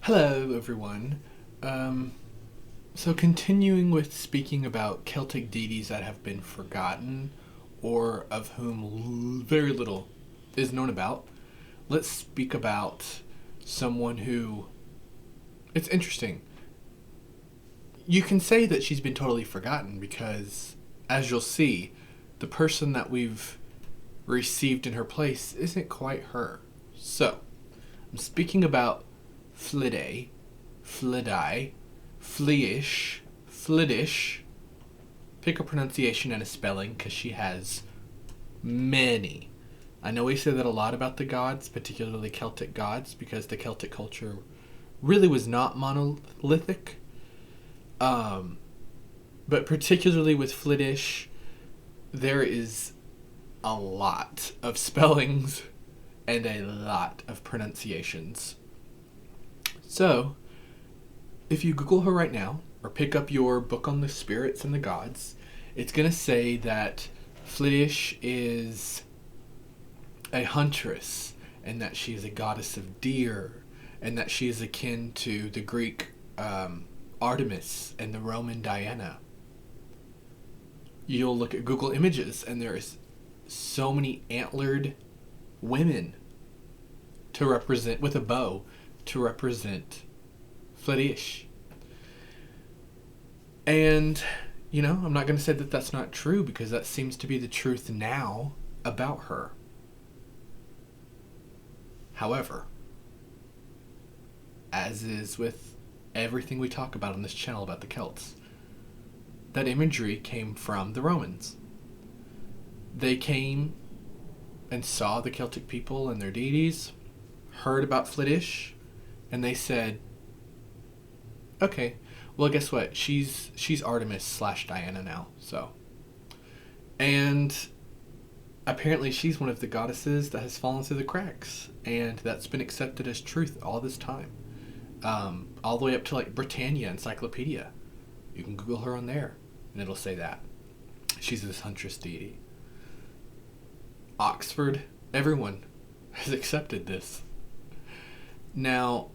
Hello, everyone. So continuing with speaking about Celtic deities that have been forgotten or of whom very little is known about, let's speak about someone who, it's interesting. You can say that she's been totally forgotten because, as you'll see, the person that we've received in her place isn't quite her. So, I'm speaking about FLIDAIS, FLIDAI, FLIDIsh. Pick a pronunciation and a spelling because she has many. I know we say that a lot about the gods, particularly Celtic gods, because the Celtic culture really was not monolithic. But particularly with FLIDIsh, there is a lot of spellings and a lot of pronunciations. So, if you Google her right now, or pick up your book on the spirits and the gods, it's going to say that FLIDIsh is a huntress, and that she is a goddess of deer, and that she is akin to the Greek Artemis and the Roman Diana. You'll look at Google Images, and there's so many antlered women to represent, with a bow, to represent FLIDIsh. And, I'm not going to say that that's not true because that seems to be the truth now about her. However, as is with everything we talk about on this channel about the Celts, that imagery came from the Romans. They came and saw the Celtic people and their deities, heard about FLIDIsh, and they said, okay, well, guess what? She's Artemis / Diana now, so. And apparently she's one of the goddesses that has fallen through the cracks, and that's been accepted as truth all this time. All the way up to, Britannia Encyclopedia. You can Google her on there, and it'll say that. She's this Huntress deity. Oxford, everyone has accepted this. Now,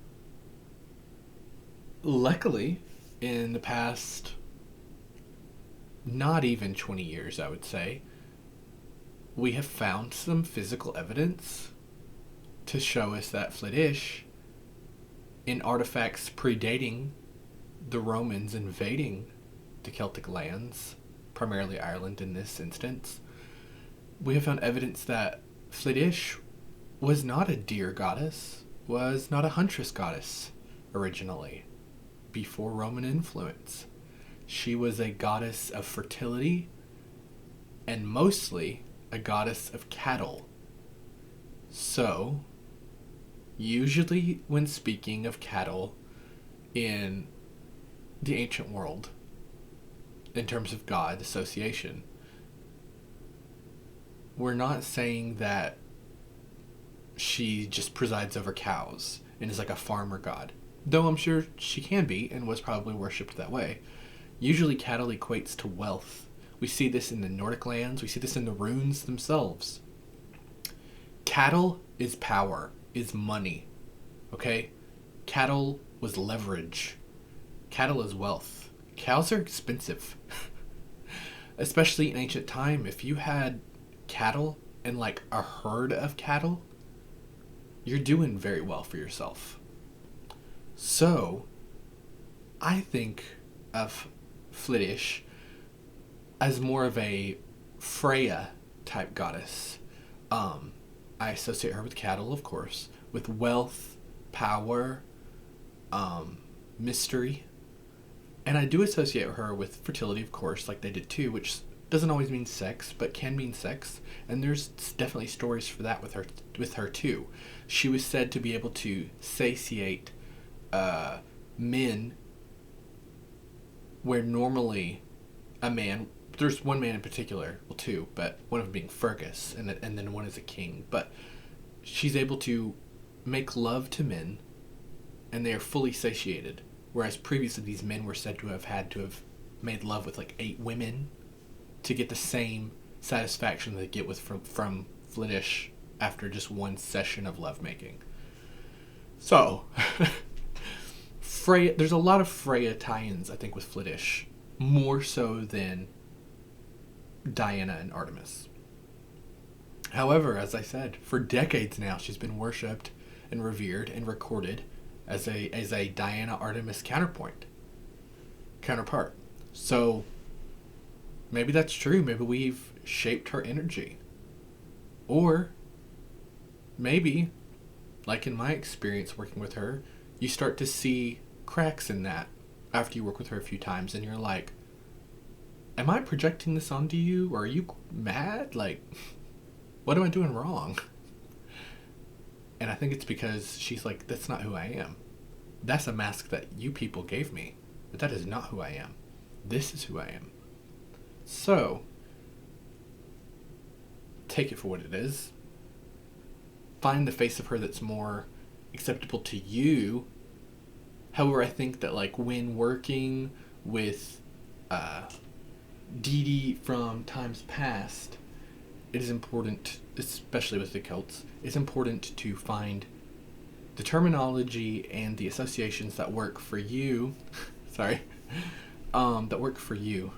luckily, in the past, not even 20 years, I would say, we have found some physical evidence to show us that FLIDIsh, in artifacts predating the Romans invading the Celtic lands, primarily Ireland in this instance, we have found evidence that FLIDIsh was not a deer goddess, was not a huntress goddess originally, before Roman influence. She was a goddess of fertility and mostly a goddess of cattle. So, usually when speaking of cattle in the ancient world, in terms of god association, we're not saying that she just presides over cows and is like a farmer god, though I'm sure she can be and was probably worshipped that way. Usually cattle equates to wealth. We see this in the Nordic lands, we see this in the runes themselves. Cattle is power, is money, okay? Cattle was leverage. Cattle is wealth. Cows are expensive. Especially in ancient time, if you had cattle and a herd of cattle, you're doing very well for yourself. So, I think of FLIDIsh as more of a Freya type goddess. I associate her with cattle, of course, with wealth, power, mystery. And I do associate her with fertility, of course, like they did too, which doesn't always mean sex, but can mean sex. And there's definitely stories for that with her too. She was said to be able to satiate men where normally a man, there's one man in particular, well two, but one of them being Fergus, and then one is a king. But she's able to make love to men, and they are fully satiated. Whereas previously these men were said to have had to have made love with 8 women to get the same satisfaction they get with from FLIDIsh after just one session of lovemaking. So, Freya, there's a lot of Freya tie-ins, I think, with FLIDAIS, more so than Diana and Artemis. However, as I said, for decades now, she's been worshipped and revered and recorded as a Diana Artemis counterpart. So maybe that's true. Maybe we've shaped her energy. Or maybe, like in my experience working with her, you start to see cracks in that after you work with her a few times, and you're like, am I projecting this onto you? Or are you mad? Like, what am I doing wrong? And I think it's because she's like, that's not who I am. That's a mask that you people gave me, but that is not who I am. This is who I am. So, take it for what it is. Find the face of her that's more acceptable to you. However, I think that, like, when working with Dee Dee from times past, it is important, especially with the cults, it's important to find the terminology and the associations that work for you. Sorry. That work for you.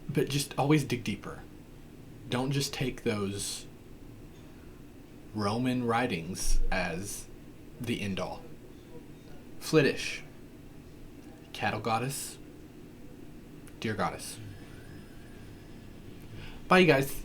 But just always dig deeper. Don't just take those Roman writings as the end all. FLIDAIS, cattle goddess, deer goddess. Bye, you guys.